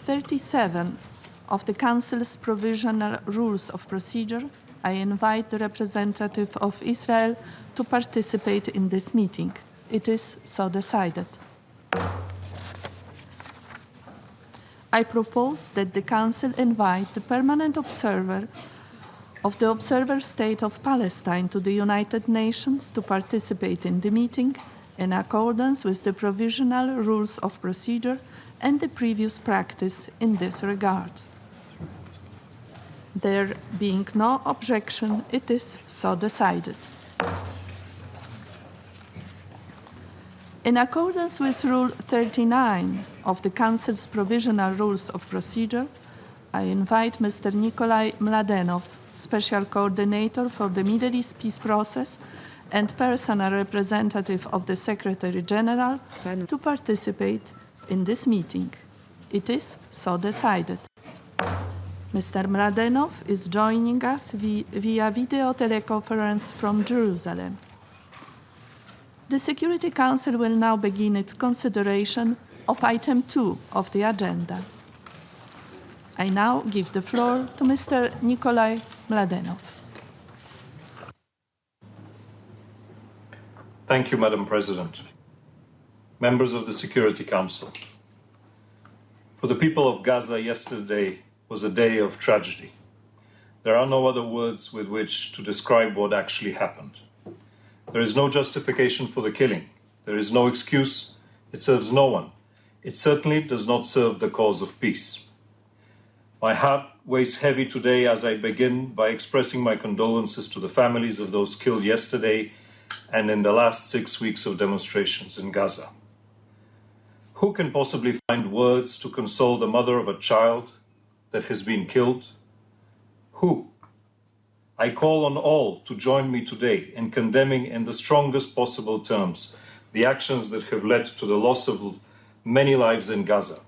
37 of the Council's Provisional Rules of Procedure, I invite the representative of Israel to participate in this meeting. It is so decided. I propose that the Council invite the permanent observer of the Observer State of Palestine to the United Nations to participate in the meeting in accordance with the Provisional Rules of Procedure and the previous practice in this regard. There being no objection, it is so decided. In accordance with Rule 39 of the Council's Provisional Rules of Procedure, I invite Mr. Nikolai Mladenov, Special Coordinator for the Middle East Peace Process and personal representative of the Secretary General, to participate in this meeting. It is so decided. Mr. Mladenov is joining us via video teleconference from Jerusalem. The Security Council will now begin its consideration of item 2 of the agenda. I now give the floor to Mr. Nikolai Mladenov. Thank you, Madam President. Members of the Security Council. For the people of Gaza, yesterday was a day of tragedy. There are no other words with which to describe what actually happened. There is no justification for the killing. There is no excuse. It serves no one. It certainly does not serve the cause of peace. My heart weighs heavy today as I begin by expressing my condolences to the families of those killed yesterday and in the last 6 weeks of demonstrations in Gaza. Who can possibly find words to console the mother of a child that has been killed? Who? I call on all to join me today in condemning in the strongest possible terms the actions that have led to the loss of many lives in Gaza.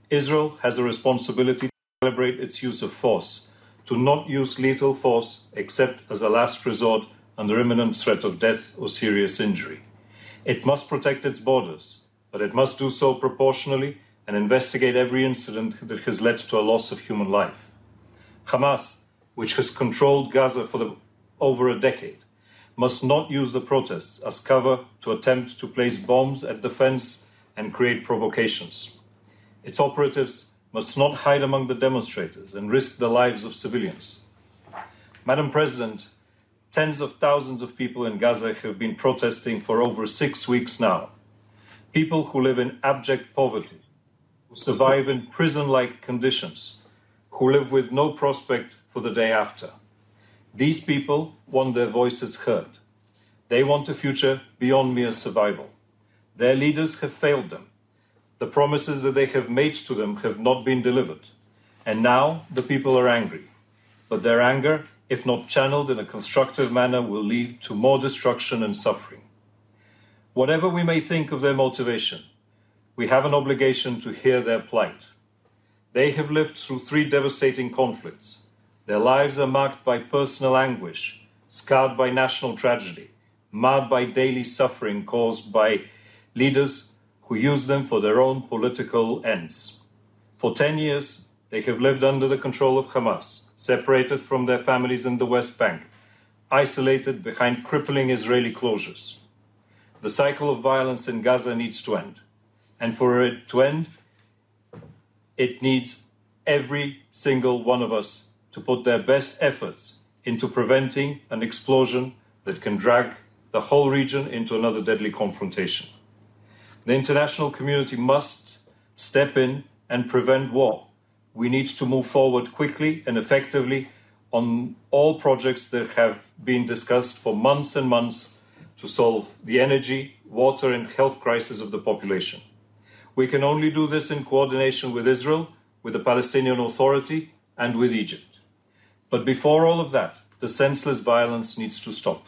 Israel has a responsibility to calibrate its use of force, to not use lethal force except as a last resort under imminent threat of death or serious injury. It must protect its borders, but it must do so proportionally and investigate every incident that has led to a loss of human life. Hamas, which has controlled Gaza for over a decade, must not use the protests as cover to attempt to place bombs at the fence and create provocations. Its operatives must not hide among the demonstrators and risk the lives of civilians. Madam President, tens of thousands of people in Gaza have been protesting for over 6 weeks now. People who live in abject poverty, who survive in prison-like conditions, who live with no prospect for the day after. These people want their voices heard. They want a future beyond mere survival. Their leaders have failed them. The promises that they have made to them have not been delivered. And now the people are angry. But their anger, if not channeled in a constructive manner, will lead to more destruction and suffering. Whatever we may think of their motivation, we have an obligation to hear their plight. They have lived through 3 devastating conflicts. Their lives are marked by personal anguish, scarred by national tragedy, marred by daily suffering caused by leaders who use them for their own political ends. For 10 years, they have lived under the control of Hamas, separated from their families in the West Bank, isolated behind crippling Israeli closures. The cycle of violence in Gaza needs to end. And for it to end, it needs every single one of us to put their best efforts into preventing an explosion that can drag the whole region into another deadly confrontation. The international community must step in and prevent war. We need to move forward quickly and effectively on all projects that have been discussed for months and months to solve the energy, water, and health crisis of the population. We can only do this in coordination with Israel, with the Palestinian Authority, and with Egypt. But before all of that, the senseless violence needs to stop.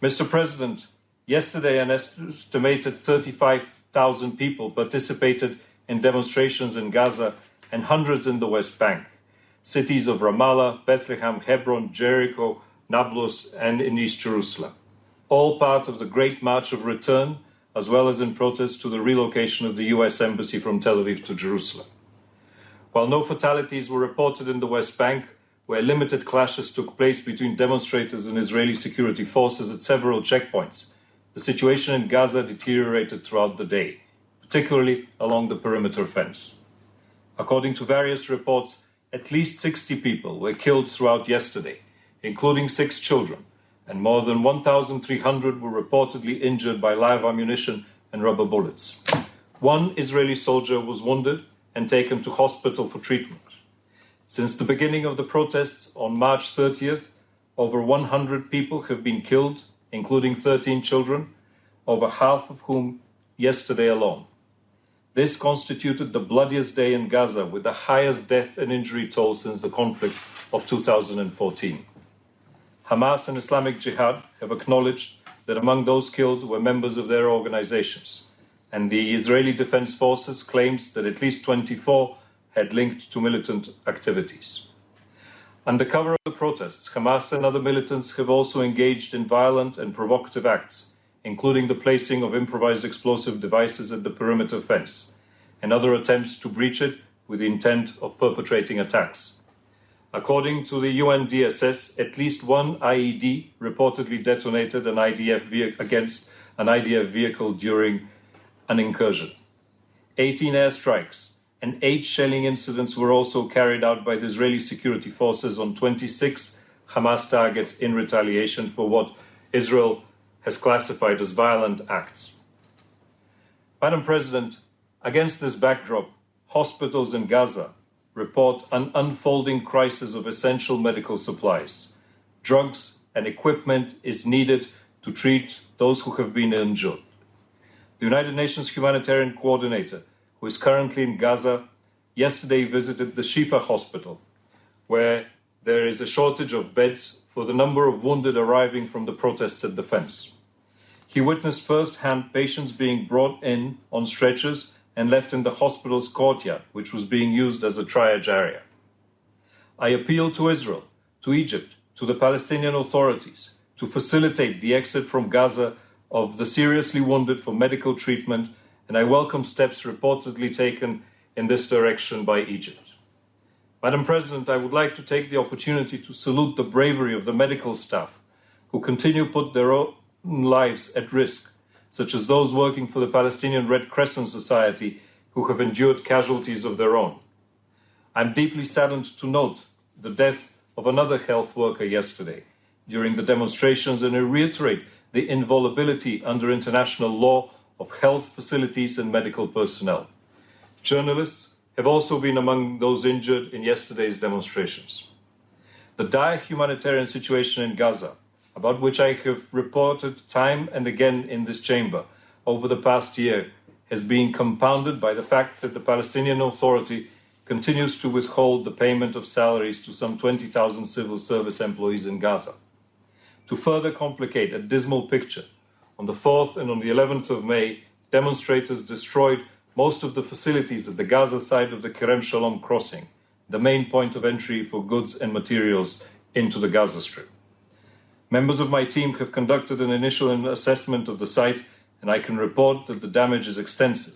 Mr. President, yesterday an estimated 35,000 people participated in demonstrations in Gaza and hundreds in the West Bank, cities of Ramallah, Bethlehem, Hebron, Jericho, Nablus, and in East Jerusalem, all part of the Great March of Return, as well as in protest to the relocation of the US Embassy from Tel Aviv to Jerusalem. While no fatalities were reported in the West Bank, where limited clashes took place between demonstrators and Israeli security forces at several checkpoints, the situation in Gaza deteriorated throughout the day, particularly along the perimeter fence. According to various reports, at least 60 people were killed throughout yesterday, including 6 children, and more than 1,300 were reportedly injured by live ammunition and rubber bullets. One Israeli soldier was wounded and taken to hospital for treatment. Since the beginning of the protests on March 30th, over 100 people have been killed, including 13 children, over half of whom yesterday alone. This constituted the bloodiest day in Gaza, with the highest death and injury toll since the conflict of 2014. Hamas and Islamic Jihad have acknowledged that among those killed were members of their organizations, and the Israeli Defense Forces claims that at least 24 had linked to militant activities. Under cover of the protests, Hamas and other militants have also engaged in violent and provocative acts, including the placing of improvised explosive devices at the perimeter fence, and other attempts to breach it with the intent of perpetrating attacks. According to the UNDSS, at least one IED reportedly detonated against an IDF vehicle during an incursion. 18 airstrikes and 8 shelling incidents were also carried out by the Israeli security forces on 26 Hamas targets in retaliation for what Israel has classified as violent acts. Madam President, against this backdrop, hospitals in Gaza report an unfolding crisis of essential medical supplies. Drugs and equipment is needed to treat those who have been injured. The United Nations Humanitarian Coordinator, who is currently in Gaza, yesterday visited the Shifa Hospital, where there is a shortage of beds for the number of wounded arriving from the protests at the fence. He witnessed firsthand patients being brought in on stretchers and left in the hospital's courtyard, which was being used as a triage area. I appeal to Israel, to Egypt, to the Palestinian authorities to facilitate the exit from Gaza of the seriously wounded for medical treatment, and I welcome steps reportedly taken in this direction by Egypt. Madam President, I would like to take the opportunity to salute the bravery of the medical staff who continue to put their own lives at risk, such as those working for the Palestinian Red Crescent Society who have endured casualties of their own. I'm deeply saddened to note the death of another health worker yesterday during the demonstrations, and I reiterate the inviolability under international law of health facilities and medical personnel. Journalists have also been among those injured in yesterday's demonstrations. The dire humanitarian situation in Gaza, about which I have reported time and again in this chamber over the past year, has been compounded by the fact that the Palestinian Authority continues to withhold the payment of salaries to some 20,000 civil service employees in Gaza. To further complicate a dismal picture, on the 4th and on the 11th of May, demonstrators destroyed most of the facilities at the Gaza side of the Kerem Shalom crossing, the main point of entry for goods and materials into the Gaza Strip. Members of my team have conducted an initial assessment of the site, and I can report that the damage is extensive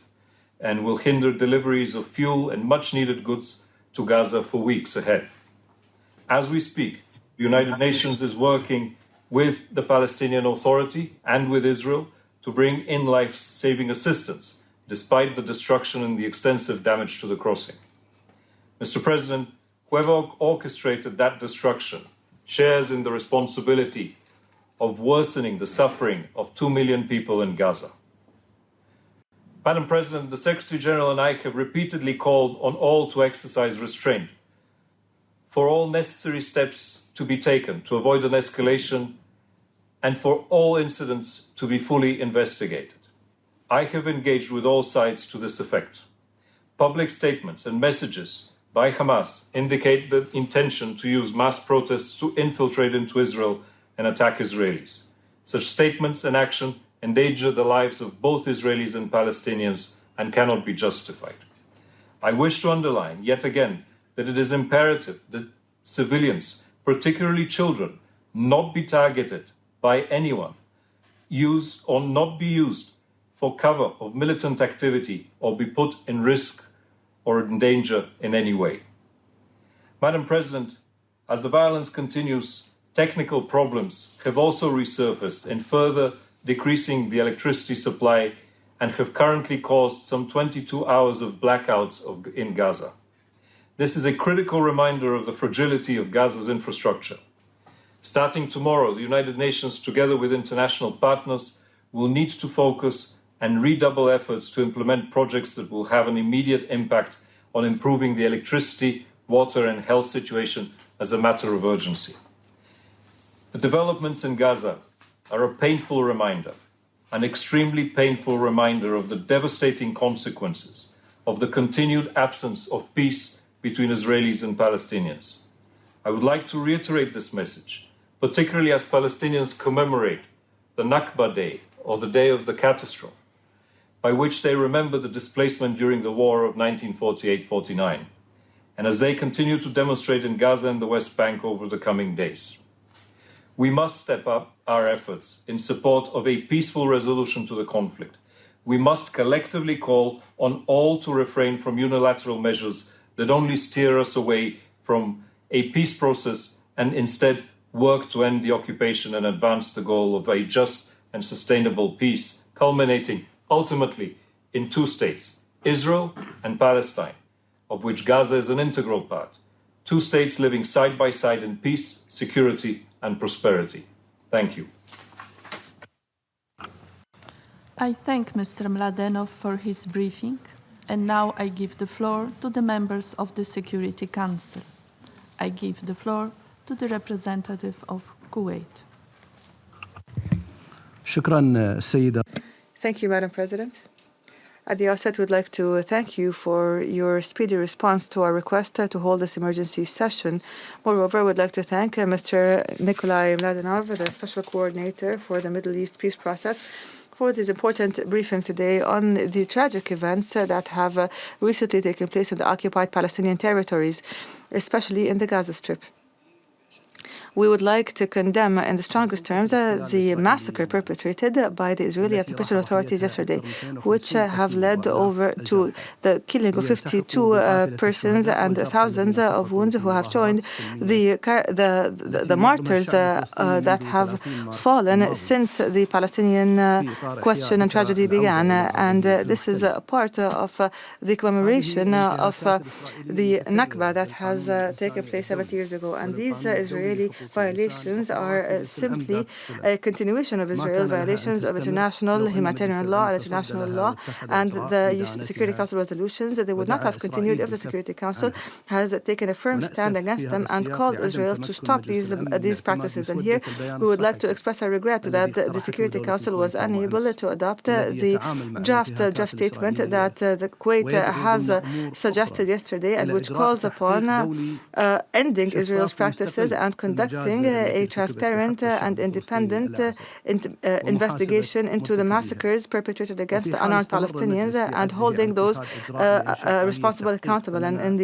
and will hinder deliveries of fuel and much-needed goods to Gaza for weeks ahead. As we speak, the United Nations is working with the Palestinian Authority and with Israel to bring in life-saving assistance, despite the destruction and the extensive damage to the crossing. Mr. President, whoever orchestrated that destruction shares in the responsibility of worsening the suffering of 2 million people in Gaza. Madam President, the Secretary General and I have repeatedly called on all to exercise restraint, for all necessary steps to be taken to avoid an escalation, and for all incidents to be fully investigated. I have engaged with all sides to this effect. Public statements and messages by Hamas indicate the intention to use mass protests to infiltrate into Israel and attack Israelis. Such statements and action endanger the lives of both Israelis and Palestinians and cannot be justified. I wish to underline yet again that it is imperative that civilians, particularly children, not be targeted by anyone, use or not be used for cover of militant activity or be put in risk or in danger in any way. Madam President, as the violence continues, technical problems have also resurfaced in further decreasing the electricity supply and have currently caused some 22 hours of blackouts in Gaza. This is a critical reminder of the fragility of Gaza's infrastructure. Starting tomorrow, the United Nations, together with international partners, will need to focus and redouble efforts to implement projects that will have an immediate impact on improving the electricity, water and health situation as a matter of urgency. The developments in Gaza are a painful reminder, an extremely painful reminder of the devastating consequences of the continued absence of peace between Israelis and Palestinians. I would like to reiterate this message, particularly as Palestinians commemorate the Nakba Day, or the Day of the Catastrophe, by which they remember the displacement during the war of 1948-49, and as they continue to demonstrate in Gaza and the West Bank over the coming days. We must step up our efforts in support of a peaceful resolution to the conflict. We must collectively call on all to refrain from unilateral measures that only steer us away from a peace process and instead work to end the occupation and advance the goal of a just and sustainable peace, culminating ultimately in two states, Israel and Palestine, of which Gaza is an integral part, two states living side by side in peace, security, and prosperity. Thank you. I thank Mr. Mladenov for his briefing, and now I give the floor to the members of the Security Council. I give the floor to the representative of Kuwait. Thank you, Madam President. At the outset, we'd like to thank you for your speedy response to our request to hold this emergency session. Moreover, we'd like to thank Mr. Nikolai Mladenov, the Special Coordinator for the Middle East Peace Process, for this important briefing today on the tragic events that have recently taken place in the occupied Palestinian territories, especially in the Gaza Strip. We would like to condemn in the strongest terms the massacre perpetrated by the Israeli occupation authorities yesterday, which have led over to the killing of 52 persons and thousands of wounds who have joined the martyrs that have fallen since the Palestinian question and tragedy began. And this is a part of the commemoration of the Nakba that has taken place 70 years ago. And these Israeli violations are simply a continuation of Israel's violations of international humanitarian law and international law and the Security Council resolutions. They would not have continued if the Security Council has taken a firm stand against them and called Israel to stop these practices. And here we would like to express our regret that the Security Council was unable to adopt the draft statement that the Kuwait has suggested yesterday, and which calls upon ending Israel's practices and conducting a transparent and independent investigation into the massacres perpetrated against the unarmed Palestinians and holding those responsible accountable. And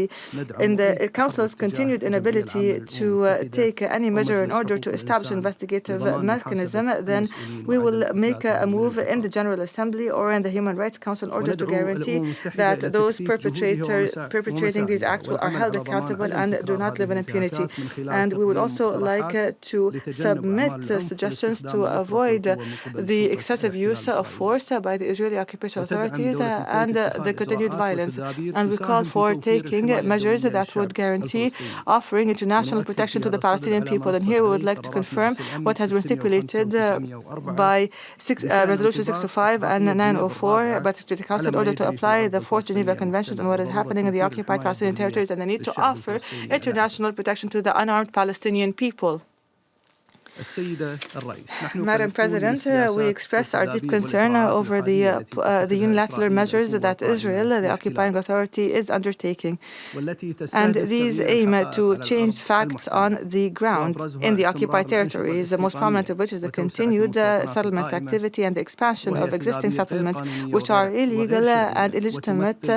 in the Council's continued inability to take any measure in order to establish an investigative mechanism, then we will make a move in the General Assembly or in the Human Rights Council in order to guarantee that those perpetrating these acts are held accountable and do not live in impunity. And we would also like to submit suggestions to avoid the excessive use of force by the Israeli occupation authorities and the continued violence. And we call for taking measures that would guarantee offering international protection to the Palestinian people. And here we would like to confirm what has been stipulated by Resolution 605 and 904 by the Security Council in order to apply the Fourth Geneva Convention on what is happening in the occupied Palestinian territories and the need to offer international protection to the unarmed Palestinian people. Madam President, we express our deep concern over the unilateral measures that Israel, the occupying authority, is undertaking. And these aim to change facts on the ground in the occupied territories, the most prominent of which is the continued settlement activity and the expansion of existing settlements, which are illegal and illegitimate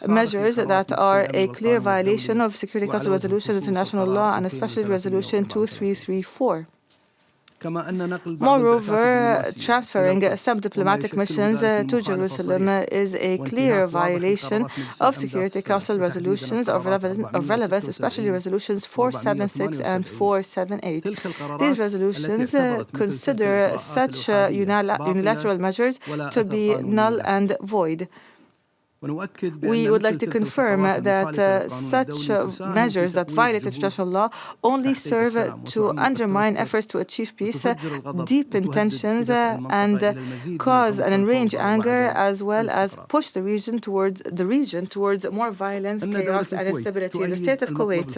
measures that are a clear violation of Security Council resolutions, international law, and especially Resolution 2334. Moreover, transferring some diplomatic missions to Jerusalem is a clear violation of Security Council resolutions of relevance, especially resolutions 476 and 478. These resolutions consider such unilateral measures to be null and void. We would like to confirm that such measures that violate international law only serve to undermine efforts to achieve peace, deepen tensions, and cause an enraged anger, as well as push the region towards more violence, chaos, and instability. The state of Kuwait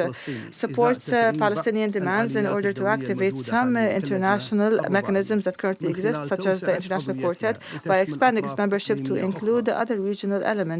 supports Palestinian demands in order to activate some international mechanisms that currently exist, such as the International Quartet, by expanding its membership to include other regional elements,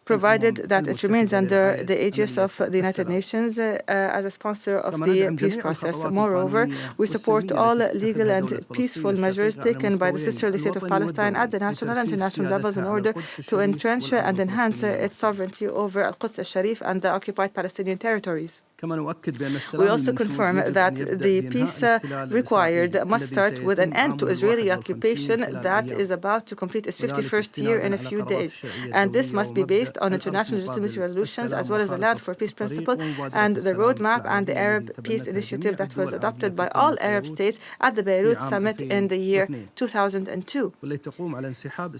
provided that it remains under the aegis of the United Nations as a sponsor of the peace process. Moreover, we support all legal and peaceful measures taken by the sisterly state of Palestine at the national and international levels in order to entrench and enhance its sovereignty over Al-Quds al-Sharif and the occupied Palestinian territories. We also confirm that the peace required must start with an end to Israeli occupation that is about to complete its 51st year in a few days. And this must be based on international legitimacy resolutions, as well as the Land for Peace principle and the roadmap and the Arab Peace Initiative that was adopted by all Arab states at the Beirut Summit in the year 2002.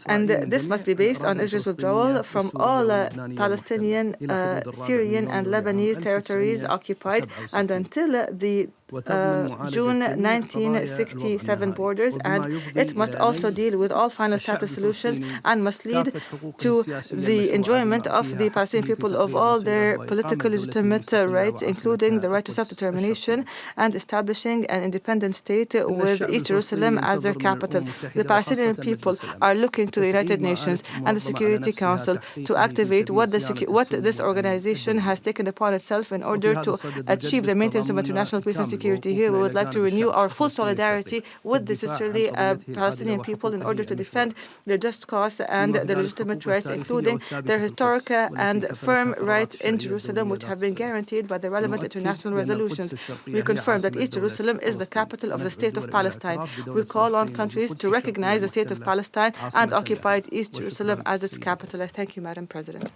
And this must be based on Israel's withdrawal from all Palestinian, Syrian, and Lebanese territories occupied, and until the June 1967 borders, and it must also deal with all final status solutions and must lead to the enjoyment of the Palestinian people of all their political legitimate rights, including the right to self-determination, and establishing an independent state with East Jerusalem as their capital. The Palestinian people are looking to the United Nations and the Security Council to activate what this organization has taken upon itself in order to achieve the maintenance of international peace and security. Here, we would like to renew our full solidarity with the sisterly Palestinian people in order to defend their just cause and their legitimate rights, including their historic and firm rights in Jerusalem, which have been guaranteed by the relevant international resolutions. We confirm that East Jerusalem is the capital of the State of Palestine. We call on countries to recognize the State of Palestine and occupied East Jerusalem as its capital. I thank you, Madam President.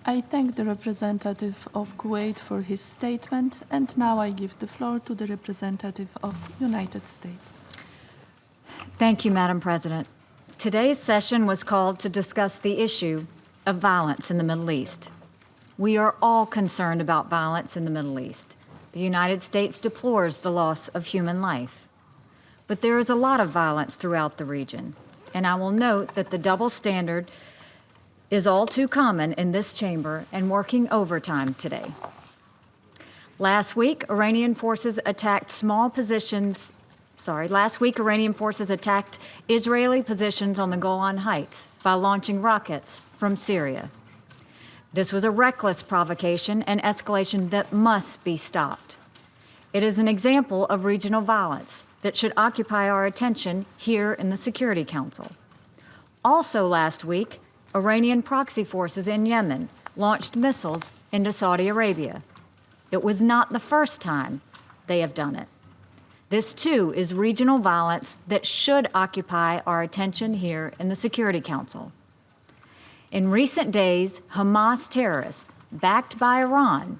I thank the representative of Kuwait for his statement, and now I give the floor to the representative of United States. Thank you, Madam President. Today's session was called to discuss the issue of violence in the Middle East. We are all concerned about violence in the Middle East. The United States deplores the loss of human life. But there is a lot of violence throughout the region, and I will note that the double standard is all too common in this chamber and working overtime today. Last week, Iranian forces attacked Israeli positions on the Golan Heights by launching rockets from Syria. This was a reckless provocation and escalation that must be stopped. It is an example of regional violence that should occupy our attention here in the Security Council. Also last week, Iranian proxy forces in Yemen launched missiles into Saudi Arabia. It was not the first time they have done it. This, too, is regional violence that should occupy our attention here in the Security Council. In recent days, Hamas terrorists, backed by Iran,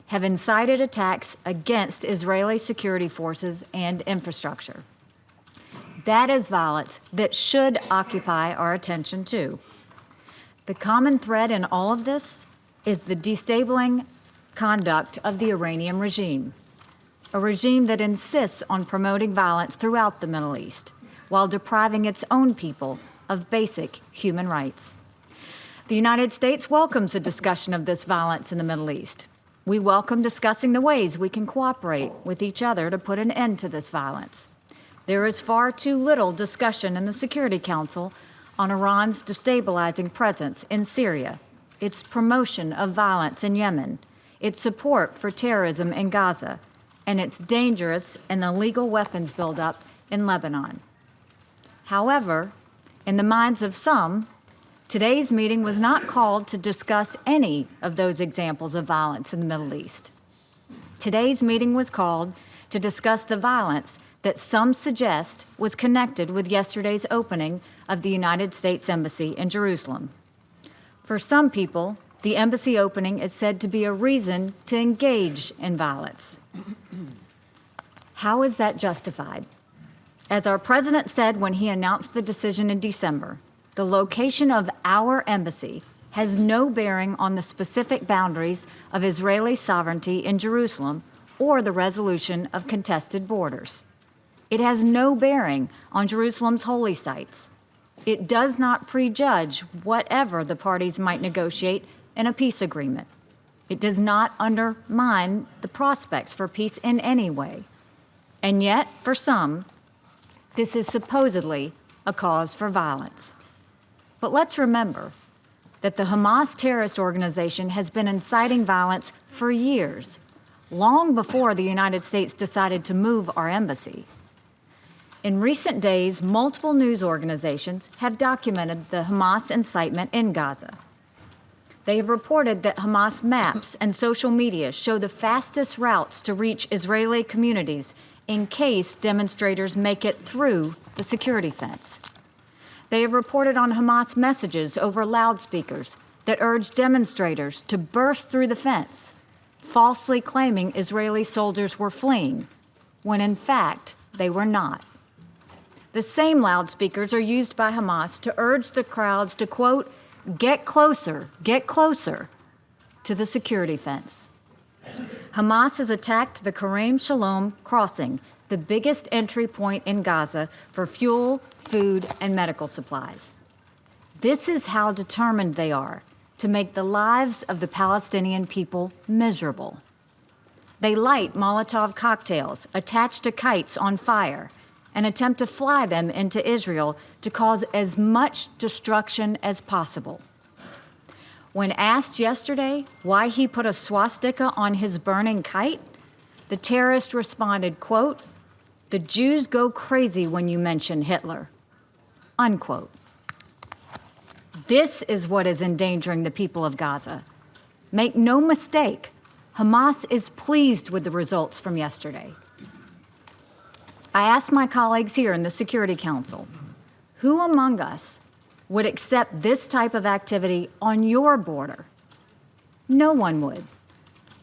have incited attacks against Israeli security forces and infrastructure. That is violence that should occupy our attention, too. The common thread in all of this is the destabilizing conduct of the Iranian regime, a regime that insists on promoting violence throughout the Middle East while depriving its own people of basic human rights. The United States welcomes a discussion of this violence in the Middle East. We welcome discussing the ways we can cooperate with each other to put an end to this violence. There is far too little discussion in the Security Council on Iran's destabilizing presence in Syria, its promotion of violence in Yemen, its support for terrorism in Gaza, and its dangerous and illegal weapons buildup in Lebanon. However, in the minds of some, today's meeting was not called to discuss any of those examples of violence in the Middle East. Today's meeting was called to discuss the violence that some suggest was connected with yesterday's opening of the United States Embassy in Jerusalem. For some people, the embassy opening is said to be a reason to engage in violence. How is that justified? As our president said when he announced the decision in December, the location of our embassy has no bearing on the specific boundaries of Israeli sovereignty in Jerusalem or the resolution of contested borders. It has no bearing on Jerusalem's holy sites. It does not prejudge whatever the parties might negotiate in a peace agreement. It does not undermine the prospects for peace in any way. And yet, for some, this is supposedly a cause for violence. But let's remember that the Hamas terrorist organization has been inciting violence for years, long before the United States decided to move our embassy. In recent days, multiple news organizations have documented the Hamas incitement in Gaza. They have reported that Hamas maps and social media show the fastest routes to reach Israeli communities in case demonstrators make it through the security fence. They have reported on Hamas messages over loudspeakers that urge demonstrators to burst through the fence, falsely claiming Israeli soldiers were fleeing, when in fact they were not. The same loudspeakers are used by Hamas to urge the crowds to, quote, get closer to the security fence. Hamas has attacked the Karem Shalom crossing, the biggest entry point in Gaza for fuel, food, and medical supplies. This is how determined they are to make the lives of the Palestinian people miserable. They light Molotov cocktails attached to kites on fire and attempt to fly them into Israel to cause as much destruction as possible. When asked yesterday why he put a swastika on his burning kite, the terrorist responded, quote, "The Jews go crazy when you mention Hitler," unquote. This is what is endangering the people of Gaza. Make no mistake, Hamas is pleased with the results from yesterday. I asked my colleagues here in the Security Council, who among us would accept this type of activity on your border? No one would.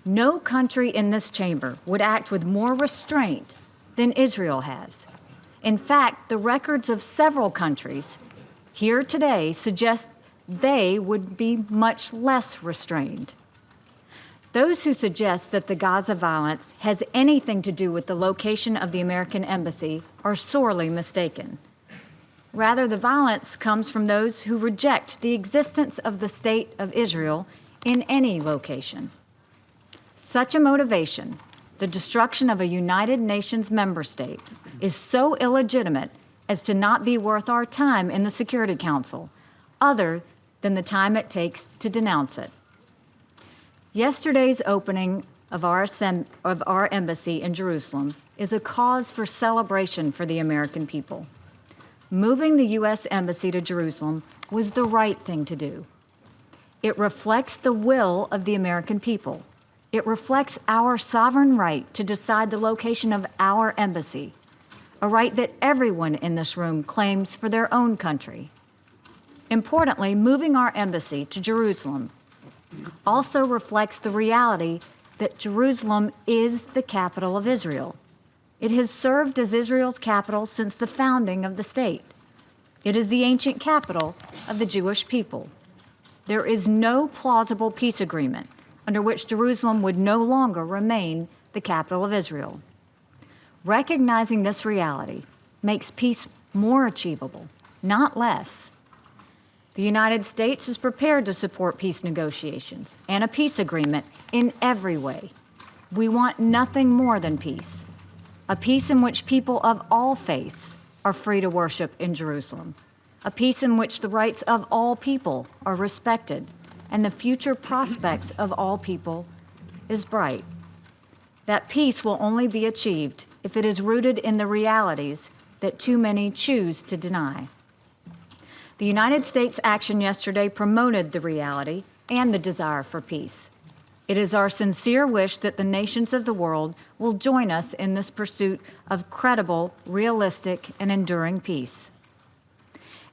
No country in this chamber would act with more restraint than Israel has. In fact, the records of several countries here today suggest they would be much less restrained. Those who suggest that the Gaza violence has anything to do with the location of the American embassy are sorely mistaken. Rather, the violence comes from those who reject the existence of the State of Israel in any location. Such a motivation, the destruction of a United Nations member state, is so illegitimate as to not be worth our time in the Security Council, other than the time it takes to denounce it. Yesterday's opening of our embassy in Jerusalem is a cause for celebration for the American people. Moving the U.S. Embassy to Jerusalem was the right thing to do. It reflects the will of the American people. It reflects our sovereign right to decide the location of our embassy, a right that everyone in this room claims for their own country. Importantly, moving our embassy to Jerusalem also reflects the reality that Jerusalem is the capital of Israel. It has served as Israel's capital since the founding of the state. It is the ancient capital of the Jewish people. There is no plausible peace agreement under which Jerusalem would no longer remain the capital of Israel. Recognizing this reality makes peace more achievable, not less. The United States is prepared to support peace negotiations and a peace agreement in every way. We want nothing more than peace, a peace in which people of all faiths are free to worship in Jerusalem, a peace in which the rights of all people are respected and the future prospects of all people is bright. That peace will only be achieved if it is rooted in the realities that too many choose to deny. The United States' action yesterday promoted the reality and the desire for peace. It is our sincere wish that the nations of the world will join us in this pursuit of credible, realistic, and enduring peace.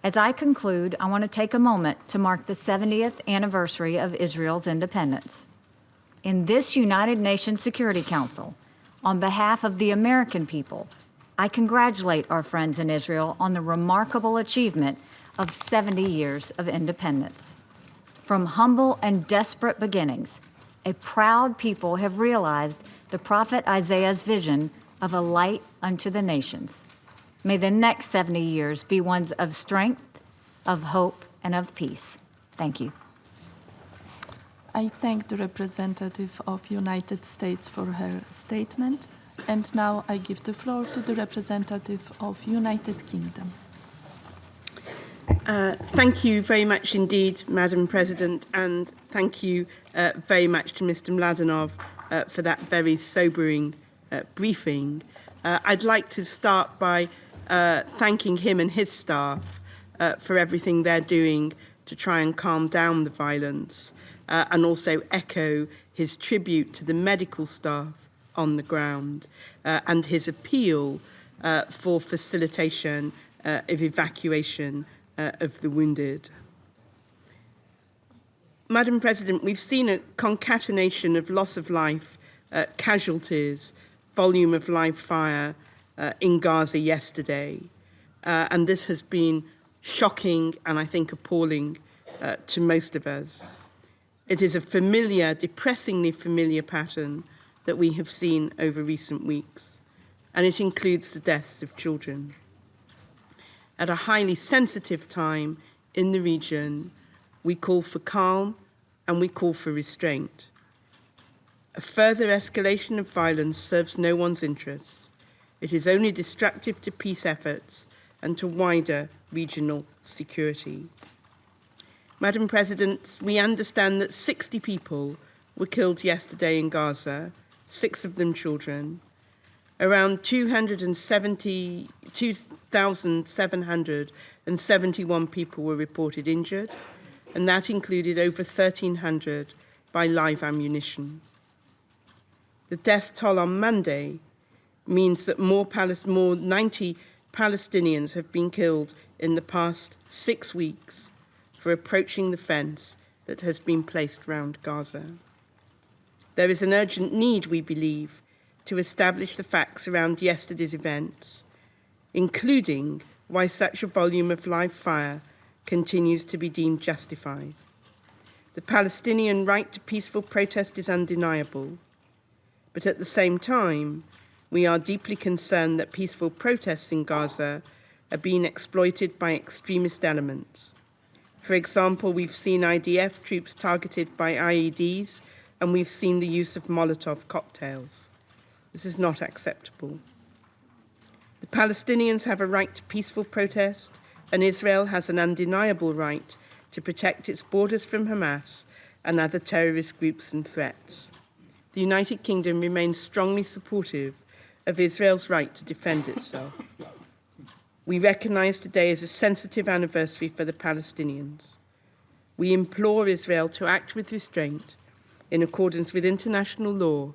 As I conclude, I want to take a moment to mark the 70th anniversary of Israel's independence. In this United Nations Security Council, on behalf of the American people, I congratulate our friends in Israel on the remarkable achievement of 70 years of independence. From humble and desperate beginnings, a proud people have realized the prophet Isaiah's vision of a light unto the nations. May the next 70 years be ones of strength, of hope, and of peace. Thank you. I thank the representative of United States for her statement, and now I give the floor to the representative of United Kingdom. Thank you very much indeed, Madam President, and thank you very much to Mr. Mladenov for that very sobering briefing. I'd like to start by thanking him and his staff for everything they're doing to try and calm down the violence, and also echo his tribute to the medical staff on the ground and his appeal for facilitation of evacuation of the wounded. Madam President, we've seen a concatenation of loss of life, casualties, volume of live fire in Gaza yesterday, and this has been shocking and I think appalling to most of us. It is a familiar, depressingly familiar pattern that we have seen over recent weeks, and it includes the deaths of children. At a highly sensitive time in the region, we call for calm and we call for restraint. A further escalation of violence serves no one's interests. It is only destructive to peace efforts and to wider regional security. Madam President, we understand that 60 people were killed yesterday in Gaza, 6 of them children. Around 2,771 people were reported injured, and that included over 1,300 by live ammunition. The death toll on Monday means that more 90 Palestinians have been killed in the past 6 weeks for approaching the fence that has been placed round Gaza. There is an urgent need, we believe, to establish the facts around yesterday's events, including why such a volume of live fire continues to be deemed justified. The Palestinian right to peaceful protest is undeniable, but at the same time, we are deeply concerned that peaceful protests in Gaza are being exploited by extremist elements. For example, we've seen IDF troops targeted by IEDs, and we've seen the use of Molotov cocktails. This is not acceptable. The Palestinians have a right to peaceful protest, and Israel has an undeniable right to protect its borders from Hamas and other terrorist groups and threats. The United Kingdom remains strongly supportive of Israel's right to defend itself. We recognise today as a sensitive anniversary for the Palestinians. We implore Israel to act with restraint in accordance with international law,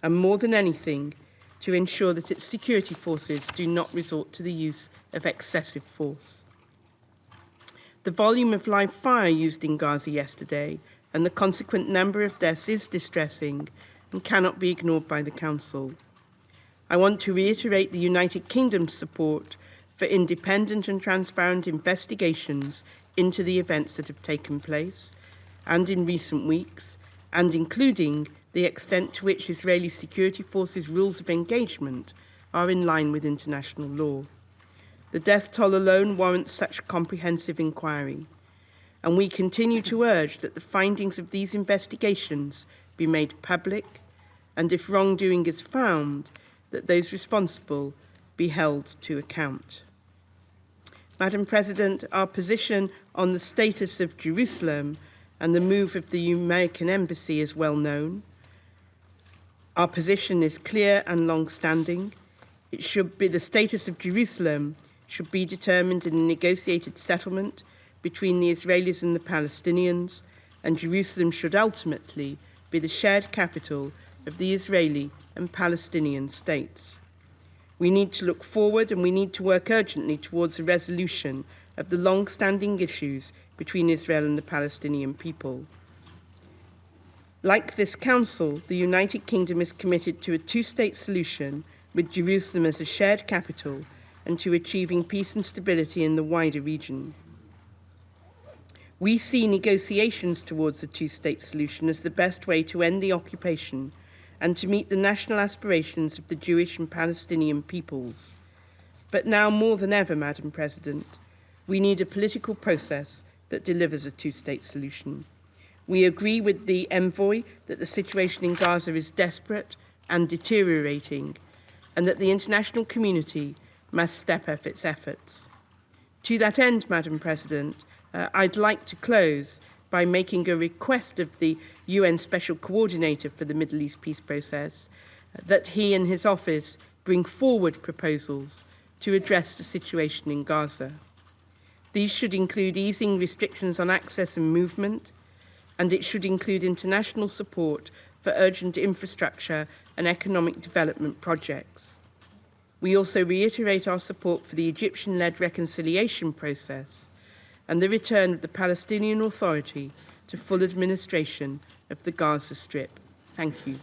and more than anything, to ensure that its security forces do not resort to the use of excessive force. The volume of live fire used in Gaza yesterday and the consequent number of deaths is distressing and cannot be ignored by the Council. I want to reiterate the United Kingdom's support for independent and transparent investigations into the events that have taken place and in recent weeks, and including the extent to which Israeli security forces' rules of engagement are in line with international law. The death toll alone warrants such a comprehensive inquiry, and we continue to urge that the findings of these investigations be made public, and if wrongdoing is found, that those responsible be held to account. Madam President, our position on the status of Jerusalem and the move of the American embassy is well known. Our position is clear and long-standing. It should be the status of Jerusalem should be determined in a negotiated settlement between the Israelis and the Palestinians, and Jerusalem should ultimately be the shared capital of the Israeli and Palestinian states. We need to look forward and we need to work urgently towards a resolution of the long-standing issues between Israel and the Palestinian people. Like this Council, the United Kingdom is committed to a two-state solution with Jerusalem as a shared capital and to achieving peace and stability in the wider region. We see negotiations towards a two-state solution as the best way to end the occupation and to meet the national aspirations of the Jewish and Palestinian peoples. But now more than ever, Madam President, we need a political process that delivers a two-state solution. We agree with the envoy that the situation in Gaza is desperate and deteriorating, and that the international community must step up its efforts. To that end, Madam President, I'd like to close by making a request of the UN Special Coordinator for the Middle East peace process that he and his office bring forward proposals to address the situation in Gaza. These should include easing restrictions on access and movement, and it should include international support for urgent infrastructure and economic development projects. We also reiterate our support for the Egyptian-led reconciliation process and the return of the Palestinian Authority to full administration of the Gaza Strip. Thank you.